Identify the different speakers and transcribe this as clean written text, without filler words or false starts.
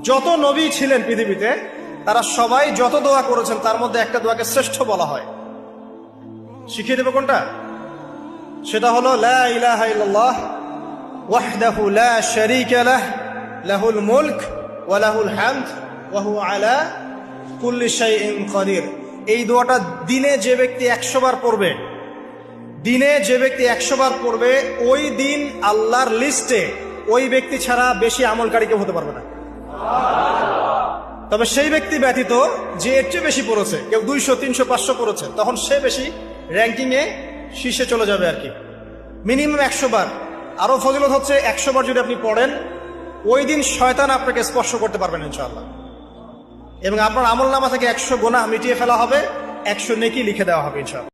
Speaker 1: যত নবী ছিলেন পৃথিবীতে তারা সবাই যত দোয়া করেছেন তার মধ্যে একটা দোয়াকে শ্রেষ্ঠ বলা হয়। শিখিয়ে দেবো কোনটা? সেটা হলো লা ইলাহা ইল্লাল্লাহ ওয়াহদাহু লা শারীকা লাহ লাহুল মুলক ওয়া লাহুল হামদ ওয়া হুয়া আলা কুল্লি শাইইন কাদির। এই দোয়াটা দিনে যে ব্যক্তি 100 বার পড়বে, দিনে যে ব্যক্তি 100 বার পড়বে, ওই দিন আল্লাহর লিস্টে ওই ব্যক্তি ছাড়া বেশি আমলকারী কেউ হতে পারবে না। তবে সেই ব্যক্তি ব্যতীত যে এর চেয়ে বেশি পড়েছে, কেউ 200, 300, 500 পড়েছে, তখন সে বেশি র্যাঙ্কিংয়ে শীর্ষে চলে যাবে আর কি। মিনিমাম 100 বার। আরো ফজিলত হচ্ছে 100 বার যদি আপনি পড়েন, ওই দিন শয়তান আপনাকে স্পর্শ করতে পারবেন ইনশাআল্লাহ, এবং আপনার আমল নামা থেকে 100 গুনাহ মিটিয়ে ফেলা হবে, 100 নেকি লিখে দেওয়া হবে ইনশাআল্লাহ।